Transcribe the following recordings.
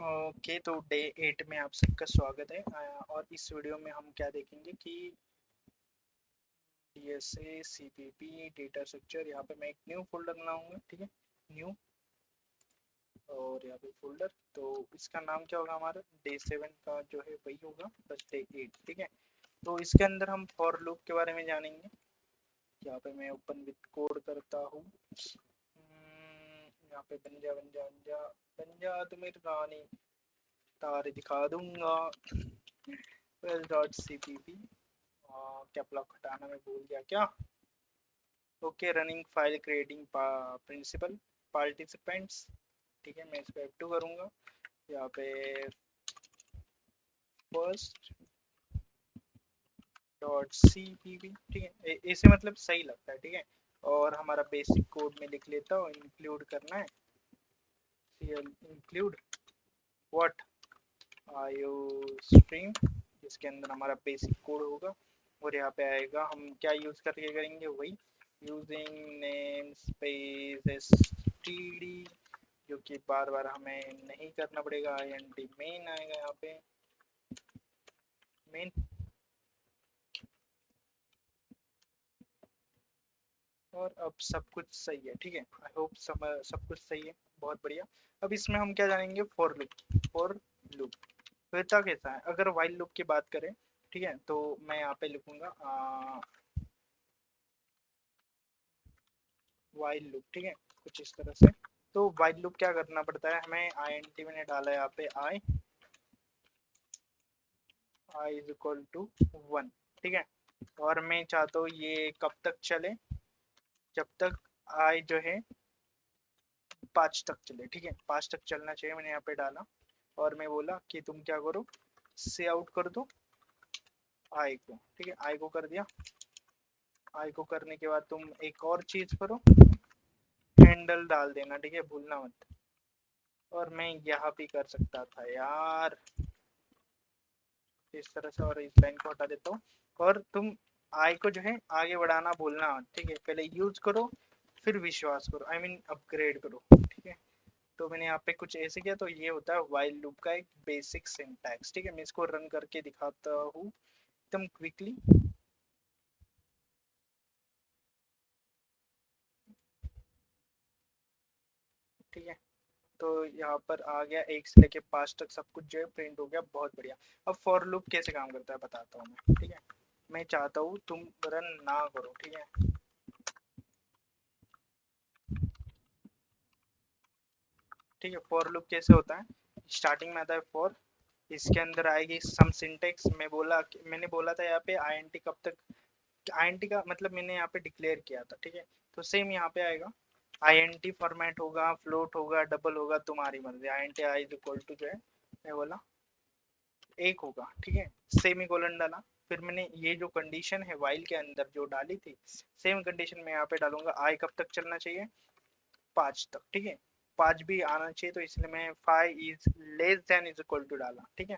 Okay, तो day 8 में आप सबका स्वागत है। और इस वीडियो में हम क्या देखेंगे कि डीएसए सीपीपी डेटा स्ट्रक्चर। यहाँ पे मैं एक न्यू फोल्डर बनाऊंगा, ठीक है, न्यू। और यहाँ पे फोल्डर, तो इसका नाम क्या होगा, हमारा डे 7 का जो है वही होगा, बस डे 8, ठीक है। तो इसके अंदर हम फॉर लूप के बारे में जानेंगे। यहाँ पे मैं ओपन विथ कोड करता हूँ। यहाँ पे बन जा बन जा बन जा बन जा, तो मेरी रानी तारे दिखा दूंगा। cpp क्या ब्लॉक हटाना मैं भूल गया क्या। Okay, running file creating principal participants, ठीक है। मैं इसको F2 करूंगा। यहाँ पे फर्स्ट डॉट cpp, ठीक है, ऐसे मतलब सही लगता है, ठीक है। और हमारा बेसिक कोड में लिख लेता हूँ, इंक्लूड करना है cl include what IO stream, जिसके अंदर हमारा बेसिक कोड होगा। और यहाँ पे आएगा हम क्या यूज करके करेंगे, वही यूजिंग नेम स्पेस std, जो कि बार बार हमें नहीं करना पड़ेगा। int मेन आएगा यहाँ पे, मेन। और अब सब कुछ सही है, ठीक है। आई होप सब कुछ सही है, बहुत बढ़िया। अब इसमें हम क्या जानेंगे, फॉर लूप। फॉर लूप होता कैसा है, अगर वाइल लूप की बात करें, ठीक है, तो मैं यहाँ पे लिखूंगा वाइल लूप, ठीक है, कुछ इस तरह से। तो वाइल लूप क्या करना पड़ता है हमें, int मैंने डाला है यहाँ पे i इज इक्वल टू 1, ठीक है। और मैं चाहता हूँ ये कब तक चले, जब तक i जो है 5 तक चले, ठीक है, 5 तक चलना चाहिए, मैंने यहाँ पे डाला। और मैं बोला कि तुम क्या करो, से आउट कर दो i को, ठीक है, i को कर दिया। i को करने के बाद तुम एक और चीज करो, हैंडल डाल देना, ठीक है, भूलना मत। और मैं यहाँ भी कर सकता था यार, इस तरह से। और इस लाइन को हटा देता हूँ। और तुम आई को जो है आगे बढ़ाना भूलना मत, ठीक है। पहले यूज करो, फिर विश्वास करो, आई मीन अपग्रेड करो, ठीक है। तो मैंने यहाँ पे कुछ ऐसे किया। तो ये होता है वाइल लूप का एक बेसिक सिंटैक्स, ठीक है। मैं इसको रन करके दिखाता हूँ एकदम क्विकली, ठीक है। तो यहाँ पर आ गया, 1 से लेके 5 तक सब कुछ जो है प्रिंट हो गया, बहुत बढ़िया। अब फॉर लूप कैसे काम करता है बताता हूँ मैं, ठीक है। मैं चाहता हूँ तुम रन ना करो, ठीक है, ठीक है। फॉर लूप कैसे होता है, स्टार्टिंग में आता है फॉर, इसके अंदर आएगी सम सिंटेक्स। मैंने बोला था यहाँ पे int कब तक, int का मतलब मैंने यहाँ पे डिक्लेयर किया था, ठीक है। तो सेम यहाँ पे आएगा, int फॉर्मेट होगा, फ्लोट होगा, डबल होगा, तुम्हारी मर्जी। int i is equal to जो है, मैं बोला 1 होगा, ठीक है। सेमी कोलन डाला। फिर मैंने ये जो कंडीशन है वाइल के अंदर जो डाली थी, सेम कंडीशन मैं यहाँ पे डालूंगा, i कब तक चलना चाहिए, 5 तक, ठीक है। 5 भी आना चाहिए, तो इसलिए मैं 5 is less than is equal to डाला, ठीक है।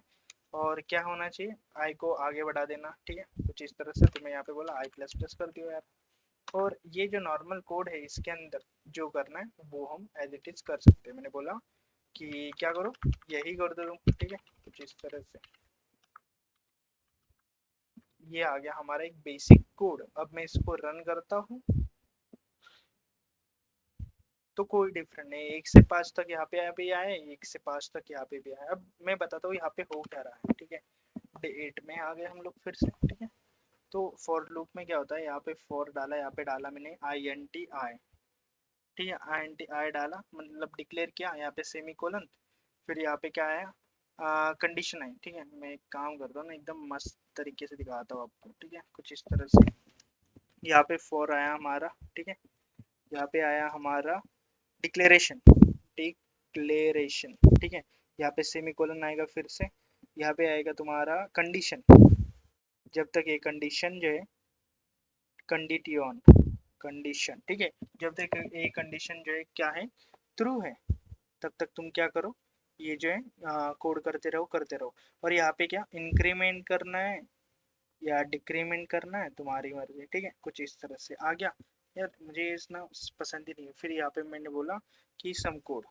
और क्या होना चाहिए, आई को आगे बढ़ा देना, ठीक है, कुछ इस तरह से। तो मैं यहाँ पे बोला आई प्लस प्लस कर दियो यार। और ये जो नॉर्मल कोड है, इसके अंदर जो करना है वो हम एज इट इज कर सकते हैं। मैंने बोला कि क्या करो, यही कर दो तुम, ठीक है, कुछ इस तरह से। ये आ गया हमारा एक बेसिक कोड। अब मैं इसको रन करता हूँ, तो कोई डिफरेंट नहीं, 1 से 5 तक यहाँ पे भी आए, 1 से 5 तक यहाँ पे भी आए। अब मैं बताता हूँ यहाँ पे हो क्या रहा है, ठीक है। डे 8 में आ गए हम लोग फिर से, ठीक है। तो फॉर लूप में क्या होता है, यहाँ पे फॉर डाला, यहाँ पे डाला मैंने int i, ठीक है, int i डाला, मतलब डिक्लेयर किया, यहाँ पे सेमी कोलन। फिर यहाँ पे क्या आया, कंडीशन आई, ठीक है। मैं एक काम करता हूँ ना, एकदम मस्त तरीके से दिखाता हूँ आपको, ठीक है, कुछ इस तरह से। यहाँ पे फॉर आया हमारा, ठीक है। यहाँ पे आया हमारा डिक्लेरेशन, डिक्लेरेशन, ठीक है। यहाँ पे सेमी कोलन आएगा, फिर से यहाँ पे आएगा तुम्हारा कंडीशन। जब तक ये कंडीशन जो है, कंडीटियोन कंडीशन, ठीक है, जब तक ये कंडीशन जो है क्या है, ट्रू है, तब तक तुम क्या करो, ये जो है कोड करते रहो। और यहाँ पे क्या इंक्रीमेंट करना है या डिक्रीमेंट करना है, तुम्हारी मर्जी, ठीक है, कुछ इस तरह से आ गया। यार मुझे इतना पसंद ही नहीं है। फिर यहाँ पे मैंने बोला कि सम कोड,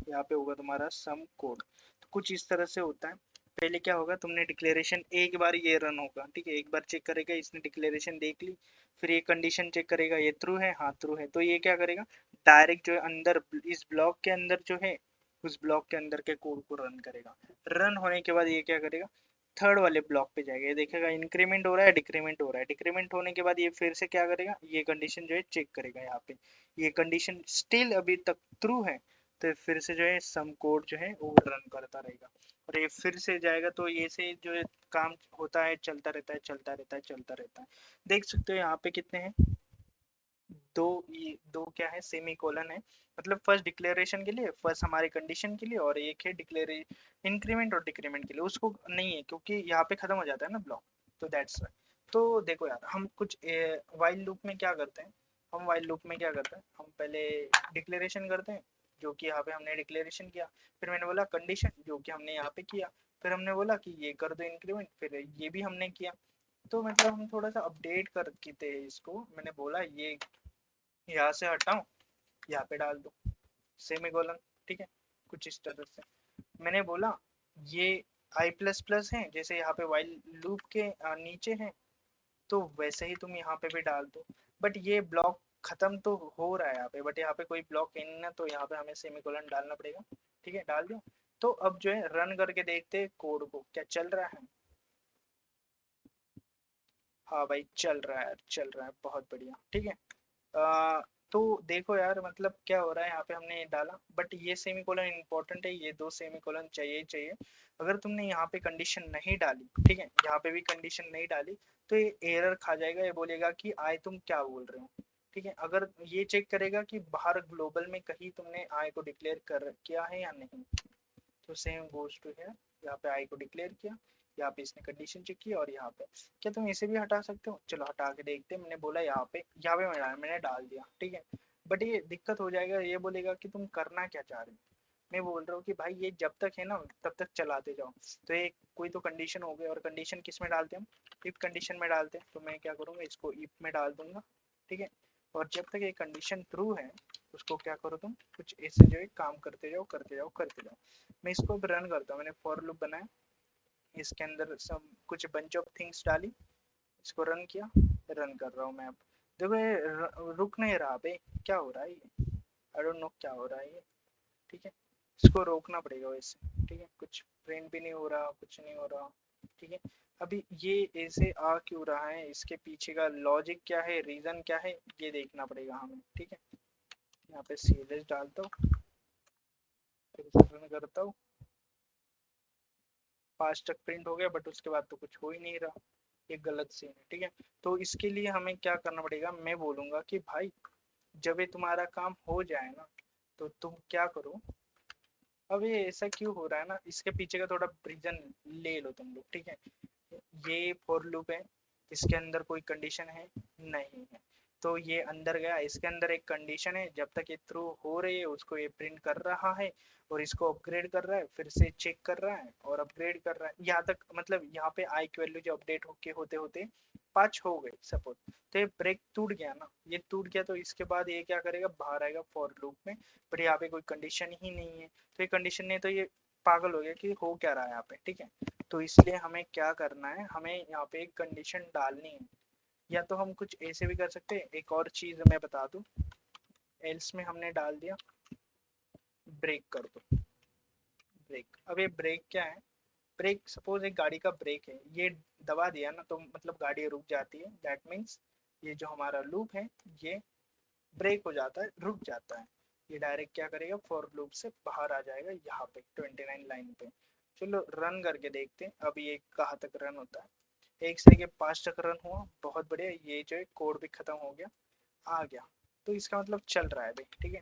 यहाँ पे होगा तुम्हारा सम कोड। तो कुछ इस तरह से होता है। पहले क्या होगा, तुमने डिक्लेरेशन एक बार ये रन होगा, ठीक है, एक बार चेक करेगा, इसने डिक्लेरेशन देख ली, फिर ये कंडीशन चेक करेगा, ये ट्रू है, हाँ ट्रू है, तो ये क्या करेगा, डायरेक्ट जो है अंदर इस ब्लॉक के अंदर जो है उस ब्लॉक के अंदर के कोड को रन करेगा। रन होने के बाद ये क्या करेगा, थर्ड वाले ब्लॉक पे जाएगा, ये देखेगा इंक्रीमेंट हो रहा है, डिक्रीमेंट हो रहा है, डिक्रीमेंट होने के बाद ये फिर से क्या करेगा, ये कंडीशन जो है चेक करेगा, यहाँ पे ये कंडीशन स्टिल अभी तक ट्रू है, तो फिर से जो है सम कोड जो है वो रन करता रहेगा, और ये फिर से जाएगा, तो ये से जो है काम होता है, चलता रहता है, चलता रहता है, चलता रहता है। देख सकते हो यहाँ पे कितने हैं, दो, ये दो क्या है, सेमी कोलन है, मतलब फर्स्ट डिक्लेरेशन के लिए, फर्स्ट हमारे कंडीशन के लिए, और एक है डिक्लेरे इंक्रीमेंट और डिक्रीमेंट के लिए, उसको नहीं है क्योंकि यहाँ पे खत्म हो जाता है ना ब्लॉक, तो दैट्स वाई। तो देखो यार, हम कुछ वाइल लूप में क्या करते हैं, हम वाइल लूप में क्या करते हैं, हम पहले डिक्लेरेशन करते हैं, जो कि यहाँ पे हमने डिक्लेरेशन किया, फिर मैंने बोला कंडीशन, जो कि हमने यहाँ पे किया, फिर हमने बोला कि ये कर दो इंक्रीमेंट, फिर ये भी हमने किया। तो मतलब हम थोड़ा सा अपडेट कर थे इसको, मैंने बोला ये यहाँ से हटाऊं, यहाँ पे डाल दो सेमीकोलन, ठीक है, कुछ इस तरह से मैंने बोला। ये आई प्लस प्लस है, जैसे यहाँ पे वाइल लूप के नीचे है, तो वैसे ही तुम यहाँ पे भी डाल दो, बट ये ब्लॉक खत्म तो हो रहा है यहाँ पे, बट यहाँ पे कोई ब्लॉक है नहीं ना, तो यहाँ पे हमें सेमीकोलन डालना पड़ेगा, ठीक है, डाल दो। तो अब जो है रन करके देखते कोड को क्या चल रहा है। हाँ भाई चल रहा है, चल रहा है, बहुत बढ़िया, ठीक है। तो देखो यार, मतलब क्या हो रहा है, यहाँ पे हमने डाला, बट ये सेमीकोलन इंपॉर्टेंट है, ये दो सेमीकोलन चाहिए ही चाहिए। अगर तुमने यहाँ पे कंडीशन नहीं डाली, ठीक है, यहाँ पे भी कंडीशन नहीं डाली, तो ये एरर खा जाएगा, ये बोलेगा कि आई तुम क्या बोल रहे हो, ठीक है। अगर ये चेक करेगा कि बाहर ग्लोबल में कहीं तुमने आई को डिक्लेयर कर किया है या नहीं, तो सेम गोज टू है, यहाँ पे आई को डिक्लेयर किया, यहाँ पे इसने कंडीशन चेक की, और यहाँ पे क्या तुम इसे भी हटा सकते हो, चलो हटा के देखते हैं। मैंने बोला यहाँ पे मैंने डाल दिया, ठीक है, बट ये दिक्कत हो जाएगा, ये बोलेगा कि तुम करना क्या चाह रहे हो। मैं बोल रहा हूँ कि भाई ये जब तक है ना तब तक चलाते जाओ, तो एक कोई तो कंडीशन हो गई, और कंडीशन किस में डालते हैं हम, इफ कंडीशन में डालते हैं, तो मैं क्या करूँगा, इसको इफ में डाल दूंगा, ठीक है, और जब तक ये कंडीशन ट्रू है, उसको क्या करो तुम, कुछ ऐसे जो है काम करते जाओ, करते जाओ, करते जाओ। मैं इसको अब रन करता हूँ, मैंने फॉर लूप बनाया, इसके अंदर सब कुछ बंच ऑफ थिंग्स डाली, इसको रन किया, रन कर रहा हूँ मैं अब। देखो ये रुक नहीं रहा भाई, क्या हो रहा है ये, आई डोंट नो क्या हो रहा है ये, ठीक है, इसको रोकना पड़ेगा वैसे, ठीक है, कुछ प्रिंट भी नहीं हो रहा, कुछ नहीं हो रहा, ठीक है। अभी ये ऐसे आ क्यों रहा है, इसके पीछे का लॉजिक क्या है, रीजन क्या है, ये देखना पड़ेगा हमें, ठीक है। यहाँ पे सीएलएस डालता हूँ, फिर से रन करता हूँ, 5 तक प्रिंट हो गया, बट उसके बाद तो कुछ हो ही नहीं रहा, ये गलत सीन है, ठीक है। तो इसके लिए हमें क्या करना पड़ेगा, मैं बोलूँगा कि भाई जब ये तुम्हारा काम हो जाए ना, तो तुम क्या करो, अब ये ऐसा क्यों हो रहा है ना, इसके पीछे का थोड़ा रीजन ले लो तुम लोग, ठीक है। ये फॉर लूप है, इसके अंदर कोई कंडीशन है नहीं है, तो ये अंदर गया, इसके अंदर एक कंडीशन है, जब तक ये थ्रू हो रही है उसको ये प्रिंट कर रहा है, और इसको अपग्रेड कर रहा है, फिर से चेक कर रहा है और अपग्रेड कर रहा है, यहाँ तक मतलब यहाँ पे आई की वैल्यू जो अपडेट होके होते होते 5 हो गए सपोज, तो ये ब्रेक टूट गया ना, ये टूट गया, तो इसके बाद ये क्या करेगा, बाहर आएगा फॉर लूप में, बट यहाँ पे कोई कंडीशन ही नहीं है, तो ये कंडीशन नहीं, तो ये पागल हो गया कि हो क्या रहा है यहाँ पे, ठीक है। तो इसलिए हमें क्या करना है, हमें यहाँ पे एक कंडीशन डालनी है, या तो हम कुछ ऐसे भी कर सकते हैं, एक और चीज मैं बता दूं, एल्स में हमने डाल दिया ब्रेक कर दो, ब्रेक। अब ये ब्रेक क्या है, ब्रेक सपोज एक गाड़ी का ब्रेक है, ये दबा दिया ना तो मतलब गाड़ी रुक जाती है, दैट मीन्स ये जो हमारा लूप है ये ब्रेक हो जाता है, रुक जाता है, ये डायरेक्ट क्या करेगा, फॉर लूप से बाहर आ जाएगा यहाँ पे 29 लाइन पे। चलो रन करके देखते हैं अब ये कहाँ तक रन होता है। 1 से लेके 5 तक रन हुआ, बहुत बढ़िया, ये जो है कोड भी खत्म हो गया, आ गया, तो इसका मतलब चल रहा है भाई, ठीक है,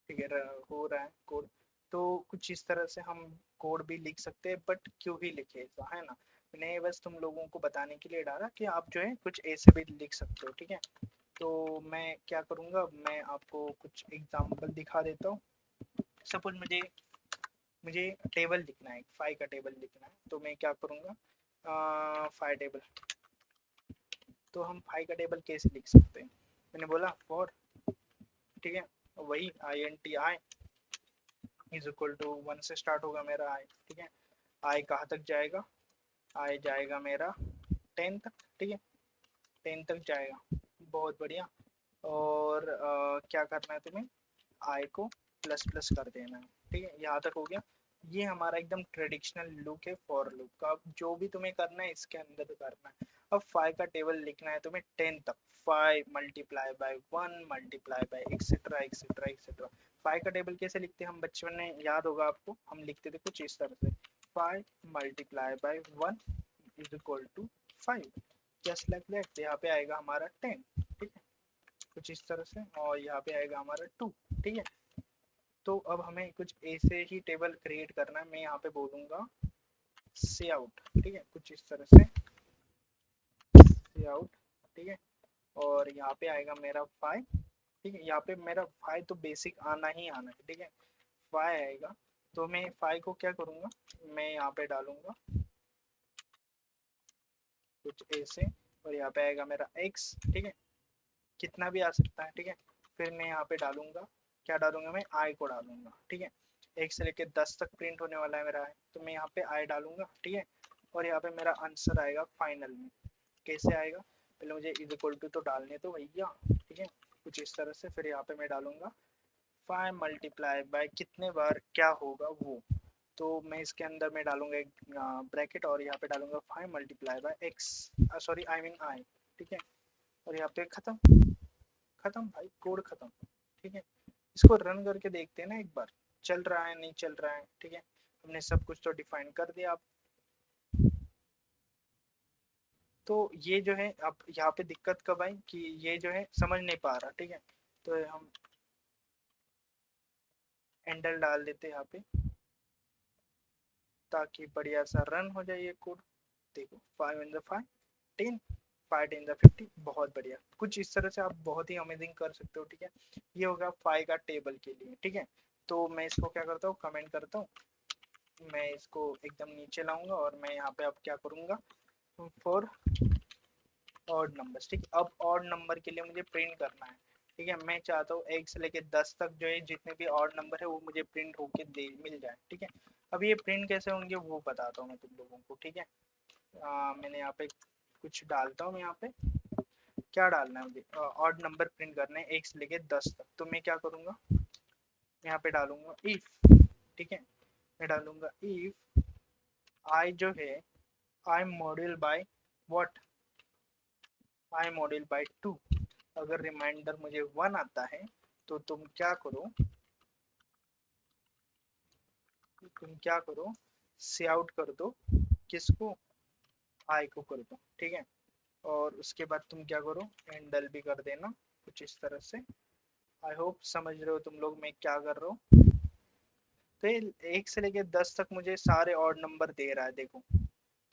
ठीक है, हो रहा है कोड। तो कुछ इस तरह से हम कोड भी लिख सकते हैं, बट क्यों ही लिखे ऐसा, है ना। मैंने बस तुम लोगों को बताने के लिए डाला कि आप जो है कुछ ऐसे भी लिख सकते हो, ठीक है। तो मैं क्या करूँगा, मैं आपको कुछ एग्जांपल दिखा देता हूँ। सपोज मुझे मुझे टेबल लिखना है, फाई का टेबल लिखना है, तो मैं क्या करूँगा, फाई टेबल, तो हम फाई का टेबल कैसे लिख सकते हैं, मैंने बोला फॉर, ठीक है, वही I N T I is equal to 1 से स्टार्ट होगा मेरा आई, ठीक है। आई कहाँ तक जाएगा, आई जाएगा मेरा 10 तक, ठीक है, 10 तक जाएगा, बहुत बढ़िया। और क्या करना है तुम्हें, आई को प्लस प्लस कर देना है, ठीक है, यहाँ तक हो गया। ये हमारा एकदम ट्रेडिशनल लुक है फॉर लूप का। अब जो भी तुम्हें करना है इसके अंदर करना है। अब 5 का टेबल लिखना है तुम्हें 10 तक, 5 multiply by 1 multiply by etcetera etcetera etcetera. 5 का टेबल कैसे लिखते हैं हम, बचपन में याद होगा आपको, हम लिखते थे कुछ इस तरह से, 5 multiply by 1 is equal to 5, just like that. यहाँ पे आएगा हमारा 10, ठीक है, कुछ इस तरह से, और यहाँ पे आएगा हमारा 2, ठीक है। तो अब हमें कुछ ऐसे ही टेबल क्रिएट करना है। मैं यहाँ पे बोलूंगा सी आउट, ठीक है, कुछ इस तरह से सी आउट, ठीक है। और यहाँ पे आएगा मेरा 5, ठीक है, यहाँ पे मेरा 5 तो बेसिक आना ही आना है, ठीक है, 5 आएगा। तो मैं 5 को क्या करूँगा, मैं यहाँ पे डालूंगा कुछ ऐसे, और यहाँ पे आएगा मेरा x, ठीक है, कितना भी आ सकता है, ठीक है। फिर मैं यहाँ पे डालूंगा, क्या डालूंगा, मैं i को डालूंगा, ठीक है। 1 से लेके 10 तक प्रिंट होने वाला है मेरा i, तो मैं यहाँ पे i डालूंगा, ठीक है। और यहाँ पे मेरा आंसर आएगा फाइनल में, कैसे आएगा, पहले मुझे इज इक्वल टू तो डालने तो भैया, ठीक है, कुछ इस तरह से। फिर यहाँ पे मैं डालूंगा 5 मल्टीप्लाई बाय कितने बार क्या होगा वो, तो मैं इसके अंदर में डालूंगा एक ब्रैकेट, और यहाँ पे डालूंगा 5 multiply bye x, sorry I mean I, ठीक है। और यहाँ पे खत्म, खत्म भाई, कोड खत्म, ठीक है। इसको रन करके देखते हैं ना एक बार, चल रहा है नहीं चल रहा है, ठीक है। हमने सब कुछ तो डिफाइन कर दिया। अब तो ये जो है, अब यहाँ पे दिक्कत कब आई कि ये जो है समझ नहीं पा रहा, ठीक है। तो हम एंडल डाल देते हैं यहाँ पे, ताकि बढ़िया सा रन हो जाए ये कोड। देखो 5 इन द 5 10, 5 इन द 50, बहुत बढ़िया। कुछ इस तरह से आप बहुत ही अमेजिंग कर सकते हो, ठीक है। ये होगा 5 का टेबल के लिए, ठीक है। तो मैं इसको क्या करता हूँ, कमेंट करता हूँ, मैं इसको एकदम नीचे लाऊंगा, और मैं यहाँ पे अब क्या करूँगा, फॉर ऑड नंबर्स, ठीक है। अब ऑड नंबर के लिए मुझे प्रिंट करना है, ठीक है। मैं चाहता हूँ 1 से लेके 10 तक जो है जितने भी ऑड नंबर है वो मुझे प्रिंट होके दे मिल जाए, ठीक है। अब ये प्रिंट कैसे होंगे वो बताता हूँ मैं तुम लोगों को, ठीक है। मैंने यहाँ पे कुछ डालता हूँ, यहाँ पे क्या डालना है मुझे, ऑड नंबर प्रिंट करने हैं 1 से लेके 10 तक। तो मैं क्या करूँगा, यहाँ पे डालूंगा इफ, ठीक है, मैं डालूंगा इफ आई जो है I module by what, I module by 2। अगर रिमाइंडर मुझे 1 आता है तो तुम क्या करो, सी आउट कर दो, किसको, आई को कर दो, ठीक है। और उसके बाद तुम क्या करो, एंडल भी कर देना कुछ इस तरह से। आई होप समझ रहे हो तुम लोग मैं क्या कर रहा हूँ। तो 1 से लेके 10 तक मुझे सारे ऑड नंबर दे रहा है, देखो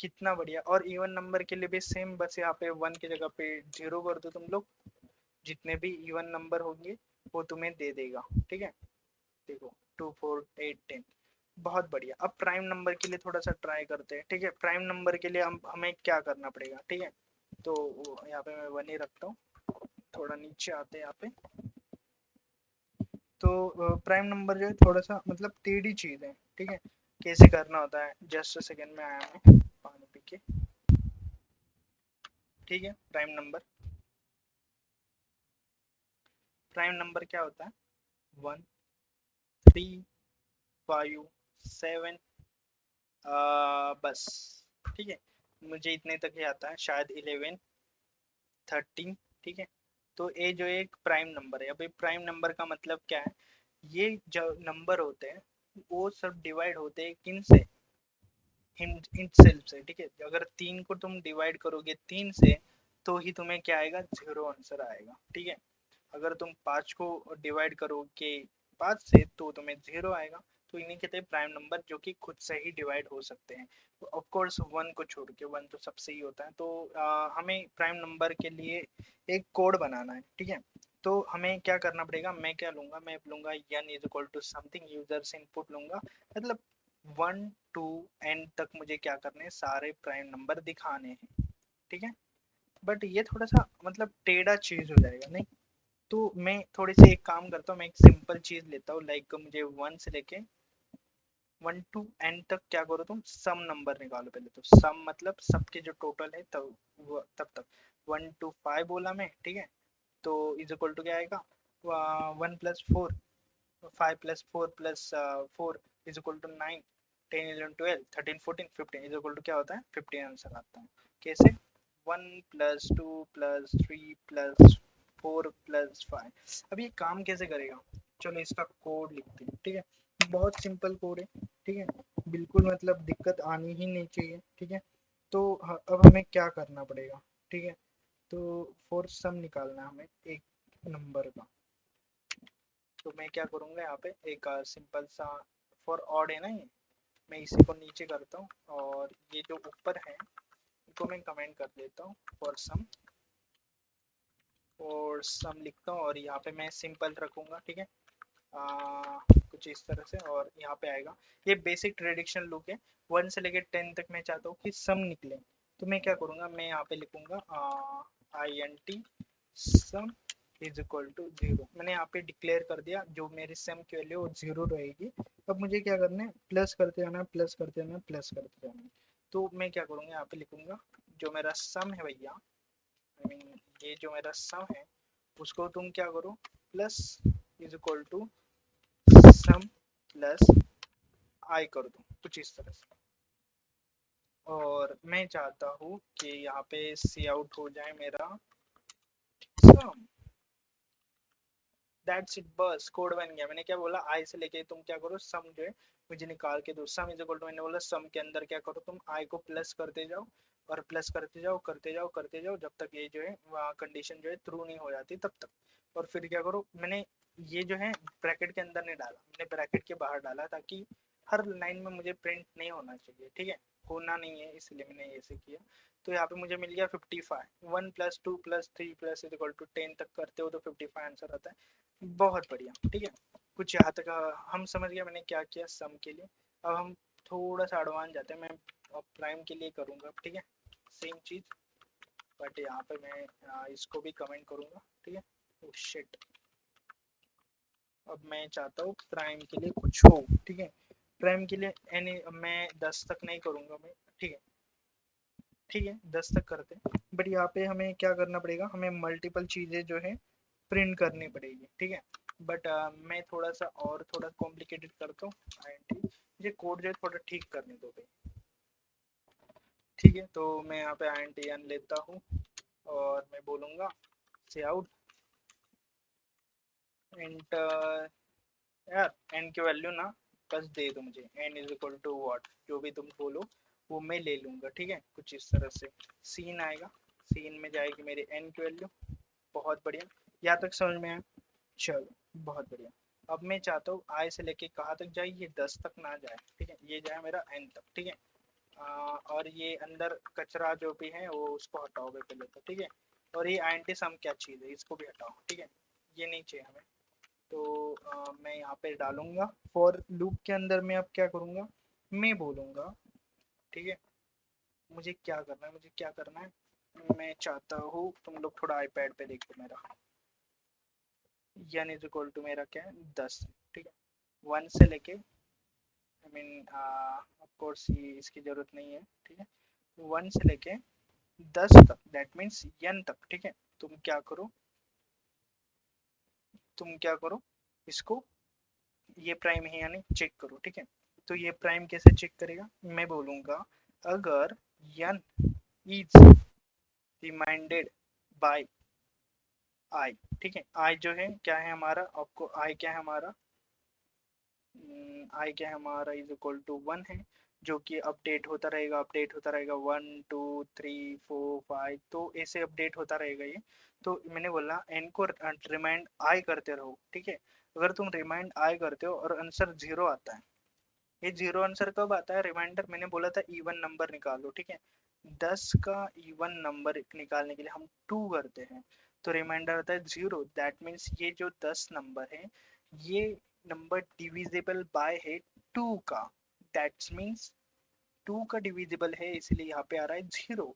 कितना बढ़िया। और इवन नंबर के लिए भी सेम, बस यहाँ पे 1 की जगह पे 0 कर दो तुम लोग, जितने भी इवन नंबर होंगे वो तुम्हें दे देगा, ठीक है। देखो 2 4 8 10, बहुत बढ़िया। अब प्राइम नंबर के लिए थोड़ा सा ट्राई करते हैं, ठीक है। प्राइम नंबर के लिए हमें क्या करना पड़ेगा, ठीक है। तो यहाँ पे मैं 1 ही रखता हूँ, थोड़ा नीचे आते हैं यहाँ पे। तो प्राइम नंबर जो है थोड़ा सा मतलब टेढ़ी चीज है, ठीक है। कैसे करना होता है, जस्ट सेकंड में आया मैं पानी पी के, ठीक है। प्राइम नंबर क्या होता है, 1 3 5 7, बस, ठीक है। मुझे इतने तक ही आता है, शायद 11 13, ठीक है। तो ये जो एक प्राइम नंबर है, अभी प्राइम नंबर का मतलब क्या है, ये जो नंबर होते हैं वो सब डिवाइड होते हैं किन से, इन सेल्फ से, ठीक है। अगर 3 को तुम डिवाइड करोगे 3 से तो ही तुम्हें क्या आएगा, 0 आंसर आएगा, ठीक है। अगर तुम 5 को डिवाइड करोगे 5 से तो तुम्हें 0 आएगा। तो इन्हीं कहते हैं प्राइम नंबर, जो कि खुद से ही डिवाइड हो सकते हैं। तो ऑफ कोर्स 1 को छोड़ के, 1 तो सबसे ही होता है। तो हमें प्राइम नंबर के लिए एक कोड बनाना है, ठीक है। तो हमें क्या करना पड़ेगा, मैं क्या लूंगा, मैं लूंगा n is equal to something, users input लूंगा, मतलब 1 टू n तक मुझे क्या करने हैं, सारे प्राइम नंबर दिखाने हैं, ठीक है। बट ये थोड़ा सा मतलब टेढ़ा चीज हो जाएगा नहीं। तो मैं थोड़ी सी एक काम करता हूँ, मैं एक सिंपल चीज लेता हूँ, लाइक मुझे 1 से लेके 1 to n तक क्या करो तुम सम नंबर निकालो पहले। तो सम मतलब सबके जो टोटल है तब तक 1 to 5 बोला मैं, ठीक है। तो इज इक्वल टू क्या आएगा 1 + 4, 5 + 4 + 4 is equal to 9, 10 11 12 13 14 15 is equal to क्या होता है 15 आंसर आता है। कैसे 1 + 2 + 3 + 4 + 5। अब ये काम कैसे करेगा, चलो इसका कोड लिखते हैं, ठीक है। बहुत सिंपल कोड है, ठीक है, बिल्कुल मतलब दिक्कत आनी ही नहीं चाहिए, ठीक है। तो अब हमें क्या करना पड़ेगा, ठीक है। तो फॉर सम निकालना है हमें एक नंबर का। तो मैं क्या करूँगा यहाँ पे एक सिंपल सा फॉर ऑड है ना ये, मैं इसी को नीचे करता हूँ और ये जो ऊपर है इनको मैं कमेंट कर देता हूँ फॉर सम, और सम लिखता हूँ और यहाँ पे मैं सिंपल रखूँगा, ठीक है। कुछ इस तरह से, और यहाँ पे आएगा ये बेसिक प्रेडिक्शन लूप है। 1 से लेकर 10 तक मैं चाहता हूँ कि सम निकले, तो मैं क्या करूँगा मैं यहाँ पे लिखूँगा int sum is equal to 0। मैंने यहाँ पे डिक्लेयर कर दिया जो मेरी सम की वैल्यू वो 0 रहेगी। अब मुझे क्या करना है प्लस करते जाना, प्लस करते जाना, प्लस करते जाना। तो मैं क्या करूँगा यहाँ पे लिखूँगा जो मेरा सम है भैया, आई मीन ये जो मेरा सम है उसको तुम क्या करो plus is equal to sum plus I कर दो, कुछ इस तरह से। और मैं चाहता हूँ कि यहाँ पे सी आउट हो जाए मेरा सम। दैट्स इट, बस कोड बन गया। मैंने क्या बोला आई से लेके तुम क्या करो सम जो है मुझे निकाल के दो। सम इज इक्वल टू मैंने बोला सम के अंदर क्या करो तुम आई को प्लस करते जाओ और प्लस करते जाओ करते जाओ करते जाओ जब तक ये जो है वहाँ कंडीशन जो है ट्रू नहीं हो जाती तब तक। और फिर क्या करो मैंने ये जो है ब्रैकेट के अंदर नहीं डाला, मैंने ब्रैकेट के बाहर डाला ताकि हर लाइन में मुझे प्रिंट नहीं होना चाहिए, ठीक है, होना नहीं है, इसलिए मैंने ऐसे किया। तो यहाँ पे मुझे मिल गया 55। 1 + 2 + 3 + इज इक्वल टू 10 तक करते हो तो 55 आंसर आता है। बहुत बढ़िया, ठीक है। कुछ यहाँ तक हम समझ गए मैंने क्या किया सम के लिए। अब हम थोड़ा सा एडवांस जाते हैं, मैं अब प्राइम के लिए करूँगा, ठीक है, सेम चीज़। बट यहाँ पे मैं इसको भी कमेंट करूँगा, ठीक है। ओह शिट, अब मैं चाहता हूँ प्राइम के लिए कुछ हो, ठीक है। प्राइम के लिए एनी मैं 10 तक नहीं करूँगा मैं, ठीक है, ठीक है 10 तक करते हैं। बट यहाँ पे हमें क्या करना पड़ेगा, हमें मल्टीपल चीज़ें जो है प्रिंट करनी पड़ेगी, ठीक है। बट मैं थोड़ा सा और थोड़ा कॉम्प्लिकेटेड करता हूँ INT, ये कोड जो है थोड़ा ठीक करने दो भाई, ठीक है। तो मैं यहाँ पे INT लेता हूँ और मैं बोलूँगा से आउट इंट यार एन की वैल्यू ना बस दे दो मुझे, N is equal to what, जो भी तुम बोलो वो मैं ले लूँगा, ठीक है। कुछ इस तरह से सीन आएगा, सीन में जाएगी मेरी एन की वैल्यू। बहुत बढ़िया, यहाँ तक समझ में आया, चलो बहुत बढ़िया। अब मैं चाहता हूँ आई से लेके कहाँ तक जाए, ये 10 तक ना जाए, ठीक है, ये जाए मेरा एन तक, ठीक है। और ये अंदर कचरा जो भी है वो उसको हटाओ पहले तो, ठीक है। और ये आइंटी सम क्या चीज़ है इसको भी हटाओ, ठीक है, ये नहीं चाहिए हमें। तो मैं यहाँ पे डालूंगा फॉर लूप के अंदर मैं अब क्या करूँगा मैं बोलूँगा, ठीक है। मुझे क्या करना है, मुझे क्या करना है, मैं चाहता हूँ तुम लोग थोड़ा आईपैड पे देखो मेरा। n इज इक्वल टू मेरा क्या है 10, ठीक है। 1 से लेके आई मीन ऑफ कोर्स ये इसकी ज़रूरत नहीं है, ठीक है। 1 से लेके 10 तक दैट मीन्स n तक, ठीक है। तुम क्या करो तुम क्या करो इसको, ये प्राइम है या नहीं चेक करो, ठीक है। तो ये प्राइम कैसे चेक करेगा, मैं बोलूँगा अगर n इज रिमाइंडेड बाय आई, ठीक है। आई जो है क्या है हमारा, आपको आई क्या है हमारा, आई क्या है हमारा इज इक्वल टू 1 है, जो कि अपडेट होता रहेगा, अपडेट होता रहेगा 1 2 3 4 5, तो ऐसे अपडेट होता रहेगा ये। तो मैंने बोला एन को रिमाइंड आई करते रहो, ठीक है। अगर तुम रिमाइंड आई करते हो और आंसर 0 आता है, ये 0 आंसर कब आता है रिमाइंडर, मैंने बोला था इवन नंबर निकालो, ठीक है। 10 का इवन नंबर निकालने के लिए हम 2 करते हैं, तो रिमाइंडर आता है 0। दैट मीन्स ये जो 10 नंबर है ये नंबर डिविजिबल बाय है 2 का, दैट्स मीन्स 2 का डिविजिबल है, इसलिए यहाँ पे आ रहा है 0।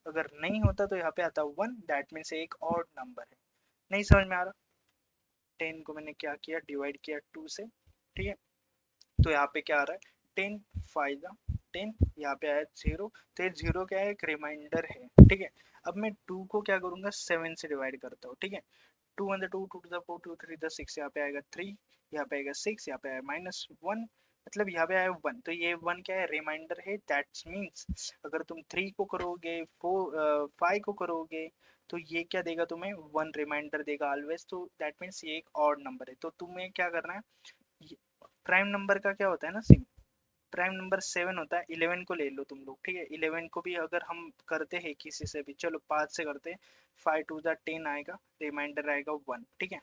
अगर नहीं होता तो यहाँ पे आता 1, दैट मीन्स एक ऑड नंबर है। नहीं समझ में आ रहा, 10 को मैंने क्या किया डिवाइड किया 2 से, ठीक है। तो यहाँ पे क्या आ रहा है 10 5 10, यहाँ पे आया 0, तो ये 0 क्या है, एक रिमाइंडर है, ठीक है। अब मैं 2 को क्या करूंगा, 7 से डिवाइड करता हूँ, ठीक है। 2 1 2 2 to the 4 2 3 the 6, यहाँ पे आएगा 3, यहाँ पे आएगा 6, यहाँ पे आएगा -1, मतलब यहाँ पे आया 1, तो ये 1 क्या है, रिमाइंडर है। दैट्स मीन्स अगर तुम 3 को करोगे, 5 को करोगे, तो ये क्या देगा तुम्हें, 1 रिमाइंडर देगा ऑलवेज। तो दैट मीन्स ये एक ऑड नंबर है। तो तुम्हें क्या करना है, प्राइम नंबर का क्या होता है ना, प्राइम नंबर 7 होता है। 11 को ले लो तुम लोग, ठीक है। 11 को भी अगर हम करते हैं किसी से भी, चलो 5 से करते हैं, 5 2 10 आएगा, रिमाइंडर आएगा 1, ठीक है।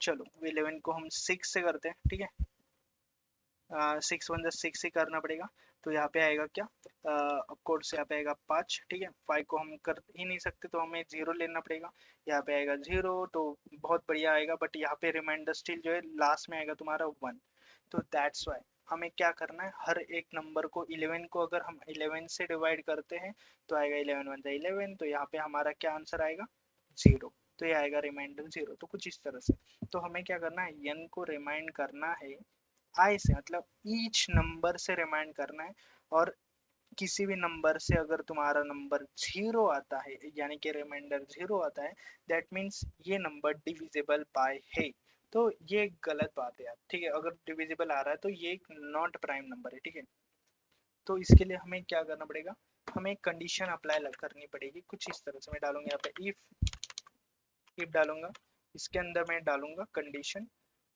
चलो 11 को हम 6 से करते हैं, ठीक है। 6 1 6 ही करना पड़ेगा, तो यहाँ पे आएगा क्या, ऑफकोर्स यहाँ पे आएगा 5, ठीक है। 5 को हम कर ही नहीं सकते, तो हमें 0 लेना पड़ेगा, यहाँ पे आएगा 0, तो बहुत बढ़िया आएगा। बट यहाँ पे रिमाइंडर स्टिल जो है लास्ट में आएगा तुम्हारा 1। तो दैट्स वाई हमें क्या करना है, हर एक नंबर को 11 को अगर हम 11 से डिवाइड करते हैं तो आएगा 11 1 11, तो यहाँ पे हमारा क्या आंसर आएगा, 0। तो ये आएगा रिमाइंडर 0। तो कुछ इस तरह से, तो हमें क्या करना है, n को रिमाइंड करना है आई से, मतलब ईच नंबर से रिमाइंड करना है। और किसी भी नंबर से अगर तुम्हारा नंबर 0 आता है, यानी कि रिमाइंडर 0 आता है, दैट मीन्स ये नंबर डिविजिबल बाय है। तो ये गलत बात है यार, ठीक है। अगर डिविजिबल आ रहा है तो ये एक नॉट प्राइम नंबर है, ठीक है। तो इसके लिए हमें क्या करना पड़ेगा, हमें एक कंडीशन अप्लाई करनी पड़ेगी। कुछ इस तरह से मैं डालूंगा यहाँ पे इफ डालूंगा, इसके अंदर मैं डालूंगा कंडीशन,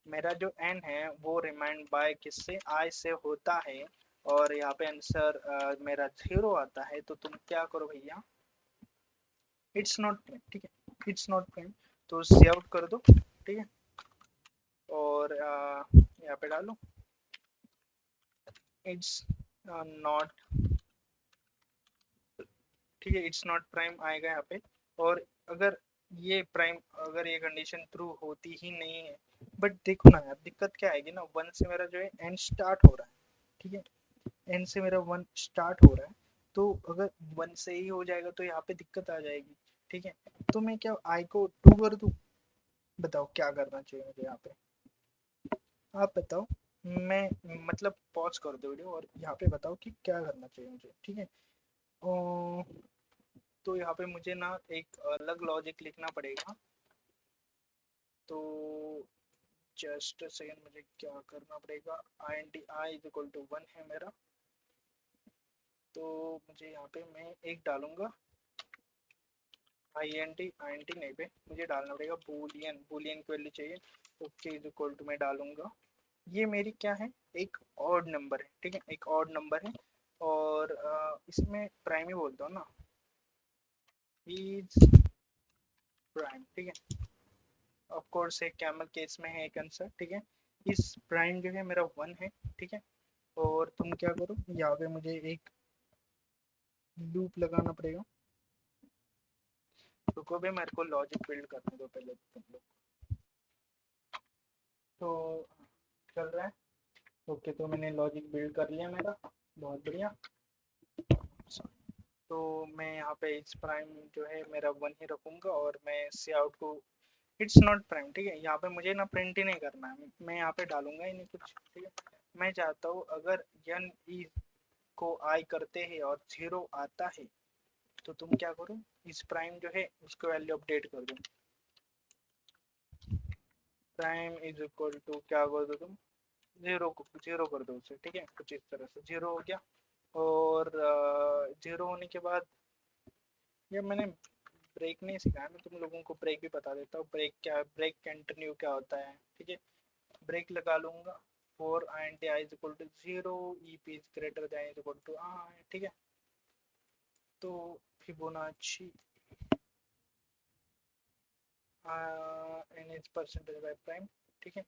मेरा जो n है वो रिमाइंड बाय किससे, i से होता है, और यहाँ पे आंसर मेरा 0 आता है। तो तुम क्या करो भैया, इट्स नॉट प्राइम, ठीक है, इट्स नॉट प्राइम, तो सी आउट कर दो, ठीक है। और यहाँ पे डालो इट्स नॉट, ठीक है, इट्स नॉट प्राइम आएगा यहाँ पे। और अगर ये प्राइम, अगर ये कंडीशन ट्रू होती ही नहीं है, बट देखो ना यार, दिक्कत क्या आएगी ना, 1 से मेरा जो है n स्टार्ट हो रहा है, ठीक है। n से मेरा 1 स्टार्ट हो रहा है, तो अगर 1 से ही हो जाएगा तो यहाँ पे दिक्कत आ जाएगी, ठीक है। तो मैं क्या i को 2 कर दूं, बताओ क्या करना चाहिए मुझे यहाँ पे, आप बताओ। मैं मतलब पॉज कर दो वीडियो और यहाँ पे बताओ कि क्या करना चाहिए मुझे, ठीक है। तो यहाँ पे मुझे ना एक अलग लॉजिक लिखना पड़ेगा। तो जस्ट सेकेंड, मुझे क्या करना पड़ेगा, आई इज इक्वल टू 1 है मेरा, तो मुझे यहाँ पे मैं एक डालूंगा, आई एन टी नहीं पे मुझे डालना पड़ेगा बूलियन की वैल्यू चाहिए। ओके इज इक्वल टू मैं डालूंगा, ये मेरी क्या है, एक ऑड नंबर है, ठीक है, एक ऑड नंबर है। और इसमें प्राइम ही बोलता हूँ ना, इज प्राइम, ठीक है। ऑफ कोर्स एक कैमल केस में है एक आंसर, ठीक है। इस प्राइम जो है मेरा 1 है, ठीक है। और तुम क्या करो, यहाँ पे मुझे एक लूप लगाना पड़ेगा। रुको भी, मेरे को लॉजिक बिल्ड करने दो पहले तुम लोग। तो चल रहा है, ओके, तो मैंने लॉजिक बिल्ड कर लिया मेरा, बहुत बढ़िया। तो मैं यहाँ पे इस प्राइम जो है मेरा 1 ही रखूँगा, और मैं सी आउट को इट्स नॉट प्राइम, ठीक है। यहाँ पे मुझे ना प्रिंट ही नहीं करना है, मैं यहाँ पे डालूंगा ही नहीं कुछ, ठीक है। मैं चाहता हूँ अगर n ई को आई करते हैं और 0 आता है, तो तुम क्या करो, इस प्राइम जो है उसको वैल्यू अपडेट कर दो, प्राइम इज इक्वल टू क्या कर दो तुम, 0 कर दो उसे, ठीक है। कुछ इस तरह से 0 हो गया। और 0 होने के बाद, ये मैंने ब्रेक नहीं सिखाया, मैं तुम लोगों को ब्रेक भी बता देता हूँ, ब्रेक क्या है, ब्रेक कंटिन्यू क्या होता है, ठीक है। ब्रेक लगा लूंगा, for I N T I is equal to 0, E P is greater than is equal to I, ठीक है। तो Fibonacci N is percentage by prime, ठीक है।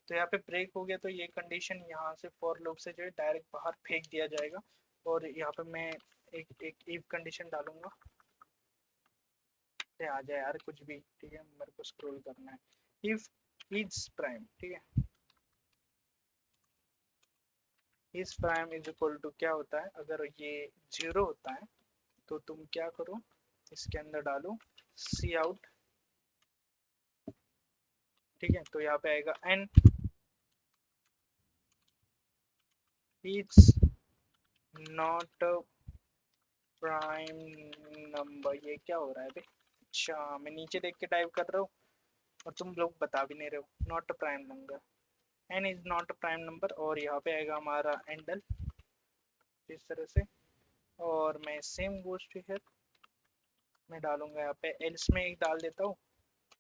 तो यहाँ पे ब्रेक हो गया, तो ये कंडीशन यहाँ से फॉर लूप से जो है डायरेक्ट बाहर फेंक दिया जाएगा। और यहाँ पे मैं एक इफ कंडीशन डालूंगा, आ जाए यार कुछ भी, ठीक है, मेरे को स्क्रॉल करना है। इफ इज प्राइम, ठीक है, is prime is equal to क्या होता है, अगर ये 0 होता है तो तुम क्या करो, इसके अंदर डालो सी आउट, ठीक है। तो यहाँ पे आएगा n is not prime number, ये क्या हो रहा है भाई? अच्छा मैं नीचे देख के टाइप कर रहा हूँ और तुम लोग बता भी नहीं रहे हो। Not a prime number, N is not a prime number, और यहाँ पे आएगा हमारा एंडल इस तरह से। और मैं सेम गोज टू हियर, मैं डालूंगा यहाँ पे एल्स में एक डाल देता हूँ।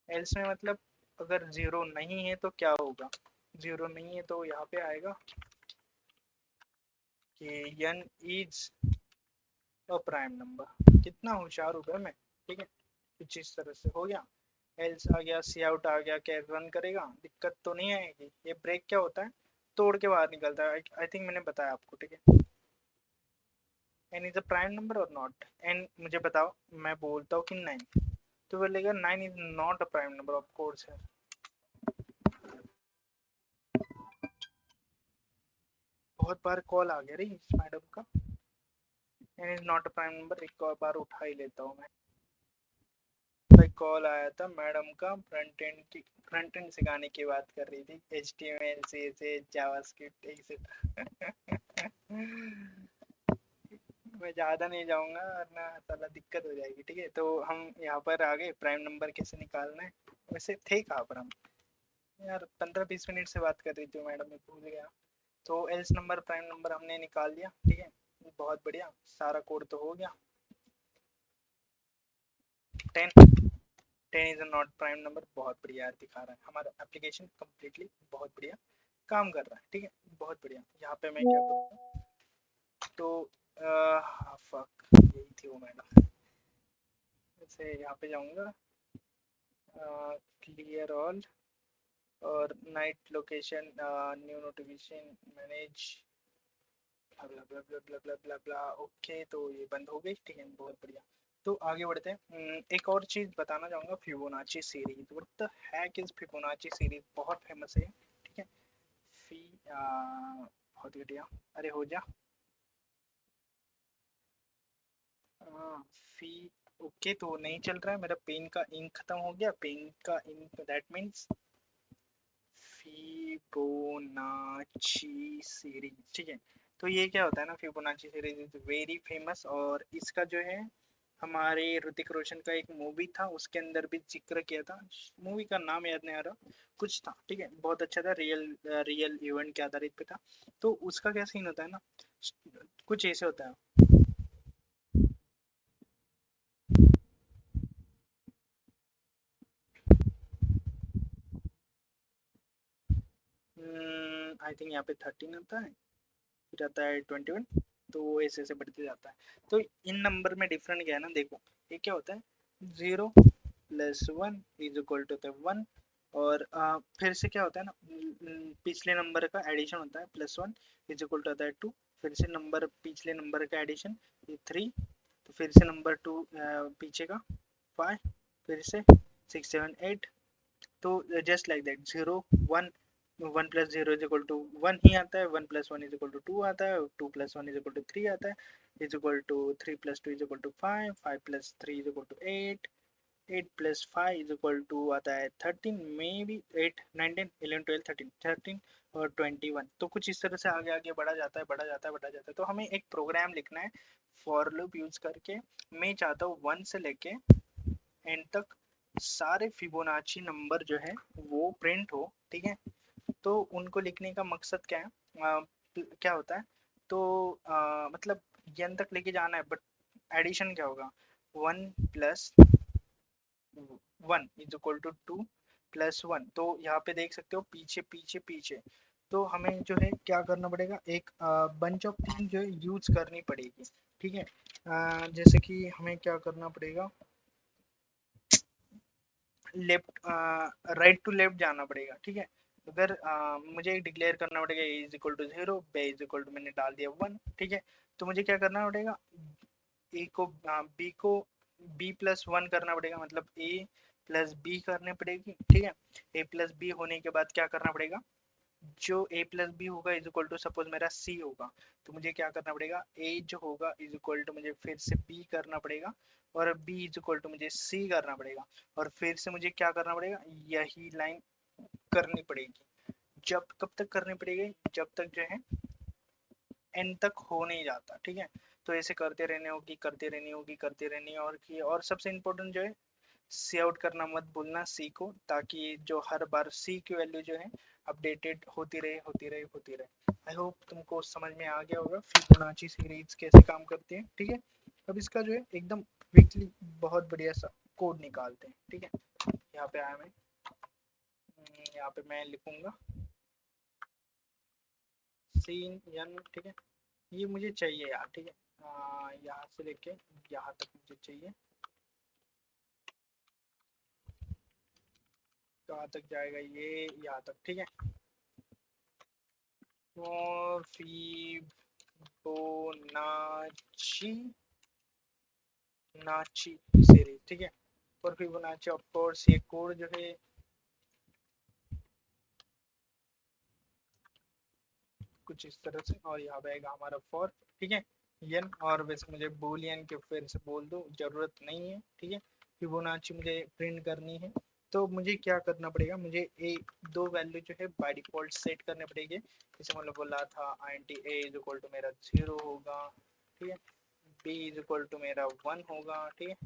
एल्स में मतलब अगर जीरो नहीं है तो क्या होगा? जीरो नहीं है तो यहाँ पे आएगा कि n is a prime number. कितना होशियार हूँ मैं, ठीक है। कुछ इस तरह से हो गया। एल्स आ गया, सी आउट आ गया, क्या रन करेगा, दिक्कत तो नहीं आएगी। ये ब्रेक क्या होता है? तोड़ के बाहर निकलता है। आई थिंक मैंने बताया आपको, ठीक है। N is a prime number और नॉट एन, मुझे बताओ, मैं बोलता हूँ कि नहीं, तो बोलेगा nine is not a prime number, of course है। बहुत बार कॉल आ गया रही इस मैडम का। N is not a prime number, एक और बार उठा ही लेता हूँ मैं। भाई कॉल आया था मैडम का, फ्रंट एंड सिखाने की बात कर रही थी, HTML CSS जावास्क्रिप्ट एक्सेट्रा। मैं ज़्यादा नहीं जाऊंगा वरना साला दिक्कत हो जाएगी, ठीक है। तो हम यहाँ पर आ गए, प्राइम नंबर कैसे निकालना है। वैसे थे कहाँ पर हम यार? 15-20 मिनट से बात कर रही थी मैडम, मैं भूल गया। तो एल्स नंबर प्राइम नंबर हमने निकाल दिया, ठीक है। बहुत बढ़िया, सारा कोड तो हो गया। 10 10 इज नॉट प्राइम नंबर, बहुत बढ़िया यार, दिखा रहा है हमारा एप्लीकेशन कम्प्लीटली, बहुत बढ़िया काम कर रहा है, ठीक है। बहुत बढ़िया। यहाँ पे मैं क्या करूँगा, तो फक, यही थी वो मैडम। जैसे यहाँ पे जाऊँगा, क्लियर ऑल, और night location, new notification manage, blah blah blah blah blah blah blah. Okay, तो ये बंद हो गई, ठीक है। बहुत बढ़िया। तो आगे बढ़ते हैं। एक और चीज़ बताना चाहूँगा, Fibonacci series. What the hack is Fibonacci series? बहुत फेमस है, ठीक है। बहुत बढ़िया। अरे हो जा। फी, ओके, तो नहीं चल रहा है मेरा। पेन का इंक खत्म हो गया, पेन का ink, that means Fibonacci series, ठीक है। तो ये क्या होता है ना, Fibonacci series is very famous, और इसका जो है हमारे ऋतिक रोशन का एक मूवी था, उसके अंदर भी जिक्र किया था। मूवी का नाम याद नहीं आ रहा, कुछ था, ठीक है। बहुत अच्छा था, रियल इवेंट के आधारित पे था। तो उसका क्या सीन होता है ना, कुछ ऐसे होता है। आई थिंक यहाँ पे 13 आता है, फिर आता है 21, तो वो ऐसे ऐसे बढ़ते जाता है। तो इन नंबर में डिफरेंट क्या है ना, देखो ये क्या होता है, 0 + 1 इज इक्वल टू 1। और फिर से क्या होता है ना, पिछले नंबर का एडिशन होता है, +1 इज इक्वल टू होता है 2। फिर से नंबर, पिछले नंबर का एडिशन, ये 3। तो फिर से नंबर 2 पीछे का 5, फिर से 6 7 8। तो just like that, 0 1, 1 + 0 is equal to 1 ही आता है, 1 + 1 इज इक्वल टू 2 आता है, 2 + 1 इज इक्वल टू 3 आता है, is equal to 3 + 2 is equal to 5, 5 + 3 is equal to 8, 8 + 5 is equal to आता है 13, मे बी 8 9 10 11 12 13 13 और 21। तो कुछ इस तरह से आगे आगे बढ़ा जाता है, बढ़ा जाता है, बढ़ा जाता है। तो हमें एक प्रोग्राम लिखना है फॉर लूप यूज करके। मैं चाहता हूँ 1 से लेके एंड तक सारे फिबोनाची नंबर जो है वो प्रिंट हो, ठीक है। तो उनको लिखने का मकसद क्या है, क्या होता है, तो मतलब n तक लेके जाना है, बट एडिशन क्या होगा, 1 + 1 इज इक्वल टू 2 + 1। तो यहाँ पे देख सकते हो, पीछे पीछे पीछे। तो हमें जो है क्या करना पड़ेगा, एक बंच ऑफ थिंग जो है यूज करनी पड़ेगी, ठीक है। जैसे कि हमें क्या करना पड़ेगा, लेफ्ट, राइट टू लेफ्ट जाना पड़ेगा, ठीक है। अगर मुझे डिक्लेयर करना पड़ेगा a is equal to 0, b is equal to, मैंने डाल दिया 1, ठीक है। तो मुझे क्या करना पड़ेगा, a को b को b+1 करना पड़ेगा, मतलब a + b करने पड़ेगी, ठीक है। a + b होने के बाद क्या करना पड़ेगा, जो a + b होगा इज इक्वल टू, सपोज मेरा c होगा, तो मुझे क्या करना पड़ेगा, a जो होगा इज इक्वल टू मुझे फिर से b करना पड़ेगा, और b इज इक्वल टू मुझे c करना पड़ेगा, और फिर से मुझे क्या करना पड़ेगा, यही लाइन करनी पड़ेगी। जब कब तक करनी पड़ेगी, जब तक जो है एंड तक हो नहीं जाता, ठीक है। तो ऐसे करते रहने होगी, करते रहनी होगी, करते रहनी और सबसे इम्पोर्टेंट जो है सी आउट करना मत भूलना सी को, ताकि जो हर बार सी की वैल्यू जो है अपडेटेड होती रहे होती रहे होती रहे। आई होप तुमको समझ में आ गया होगा फिबोनाची सीरीज कैसे काम करती है, ठीक है। अब इसका जो है एकदम क्विकली बहुत बढ़िया सा कोड निकालते हैं, ठीक है। यहाँ पे आया मैं, यहाँ पे मैं लिखूंगा सीन एन, ठीक है। ये मुझे चाहिए यार, ठीक है। यहाँ से लेके यहाँ तक मुझे चाहिए, कहाँ तक जाएगा ये, यहाँ तक, ठीक है। और फिबोनाची सीरीज, ठीक है। और फिबोनाची ऑफ कोर्स ये कोड जो है कुछ इस तरह से, और यहाँ पे आएगा हमारा फॉर, ठीक है एन। और वैसे मुझे बूलियन के फिर से बोल दो, जरूरत नहीं है, ठीक है। फिबोनाची मुझे प्रिंट करनी है, तो मुझे क्या करना पड़ेगा, मुझे दो वैल्यू जो है बाय डिफॉल्ट सेट करने पड़ेंगे। जैसे मतलब बोला था int a is equal to मेरा 0 होगा, ठीक है। बी इज इक्वल टू मेरा 1 होगा, ठीक है।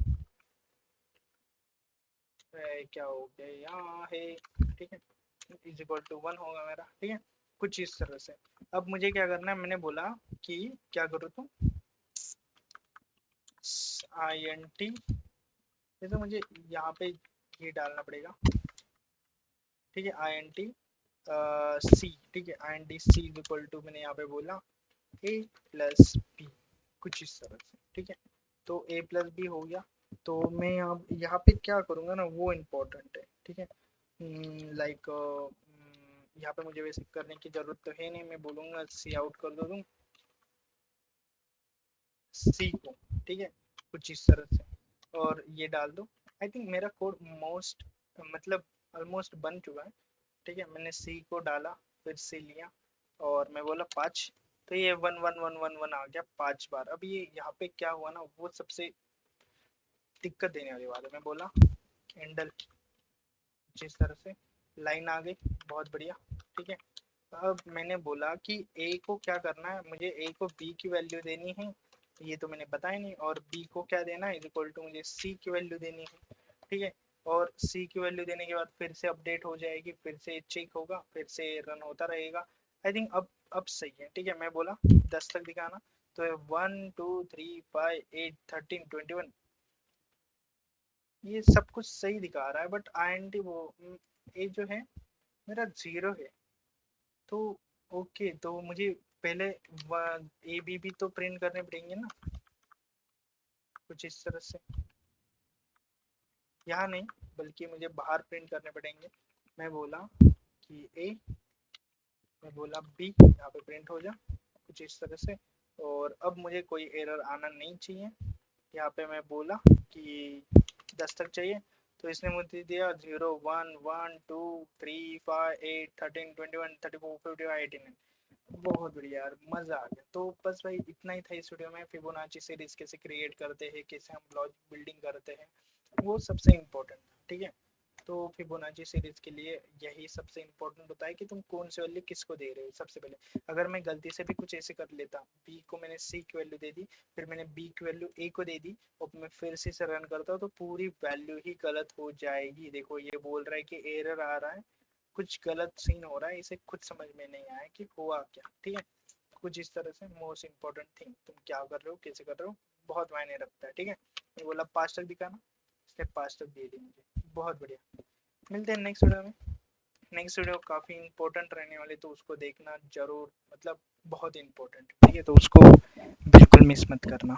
क्या हो गया यहाँ है, ठीक है। इज इक्वल टू 1 होगा मेरा, ठीक है। कुछ इस तरह से। अब मुझे क्या करना है, मैंने बोला कि क्या करूँ तुम int, जैसे मुझे यहाँ पे ये डालना पड़ेगा, ठीक है। int सी, ठीक है। int C is equal to मैंने यहाँ पे बोला a प्लस बी, कुछ इस तरह से, ठीक है। तो a प्लस बी हो गया। तो मैं यहाँ पे क्या करूँगा ना, वो इम्पोर्टेंट है, ठीक है। लाइक यहाँ पे मुझे वैसे करने की जरूरत तो है नहीं, मैं बोलूँगा सी आउट कर दो तुम सी को, ठीक है। कुछ इस तरह से और ये डाल दो। आई थिंक मेरा कोड मोस्ट मतलब ऑलमोस्ट बन चुका है, ठीक है। मैंने सी को डाला, फिर सी लिया और मैं बोला 5, तो ये 1 1 1 1 1 आ गया 5 बार। अब ये यहाँ पे क्या हुआ ना, वो सबसे दिक्कत देने वाली बात है। मैं बोला कैंडल, जिस तरह से लाइन आ गई, बहुत बढ़िया, ठीक है। अब मैंने बोला कि ए को क्या करना है, मुझे ए को बी की वैल्यू देनी है, ये तो मैंने बताया नहीं। और बी को क्या देना है, इज इक्वल टू मुझे सी की वैल्यू देनी है, ठीक है। और सी की वैल्यू देने के बाद फिर से अपडेट हो जाएगी, फिर से चेक होगा, फिर से रन होता रहेगा। आई थिंक अब सही है, ठीक है। मैं बोला 10 तक दिखाना, तो 1 2 3 5 8 13 21, ये सब कुछ सही दिखा रहा है, बट INT वो ए जो है मेरा 0 है। तो ओके, तो मुझे पहले ए बी भी तो प्रिंट करने पड़ेंगे ना, कुछ इस तरह से। यहाँ नहीं, बल्कि मुझे बाहर प्रिंट करने पड़ेंगे। मैं बोला कि ए, मैं बोला बी, यहाँ पे प्रिंट हो जा, कुछ इस तरह से। और अब मुझे कोई एरर आना नहीं चाहिए। यहाँ पे मैं बोला कि 10 तक चाहिए, तो इसने मुझे दिया 0 1 1 2 3 5 8 13 21 34 55 89। बहुत बढ़िया यार, मजा आ गया। तो बस भाई इतना ही था इस वीडियो में। फिबोनाची सीरीज कैसे क्रिएट करते हैं, कैसे हम लॉजिक बिल्डिंग करते हैं, वो सबसे इम्पोर्टेंट था, ठीक है। तो फिबोनाची सीरीज के लिए यही सबसे इम्पोर्टेंट होता है कि तुम कौन सी वैल्यू किसको दे रहे हो। सबसे पहले अगर मैं गलती से भी कुछ ऐसे कर लेता, बी को मैंने सी की वैल्यू दे दी, फिर मैंने बी की वैल्यू ए को दे दी, और मैं फिर से रन करता हूँ, तो पूरी वैल्यू ही गलत हो जाएगी। देखो ये बोल रहा है कि एरर आ रहा है, कुछ गलत सीन हो रहा है, इसे खुद समझ में नहीं आया कि हुआ क्या, ठीक है। कुछ इस तरह से मोस्ट इम्पोर्टेंट थिंग, तुम क्या कर रहे हो, कैसे कर रहे हो, बहुत मायने रखता है, ठीक है। मैं बोला 5 तक दिखाना, इसने 5 तक दे दी मुझे, बहुत बढ़िया। मिलते हैं नेक्स्ट वीडियो में। नेक्स्ट वीडियो काफ़ी इंपॉर्टेंट रहने वाली, तो उसको देखना जरूर, मतलब बहुत इंपॉर्टेंट, ठीक है। तो उसको बिल्कुल मिस मत करना।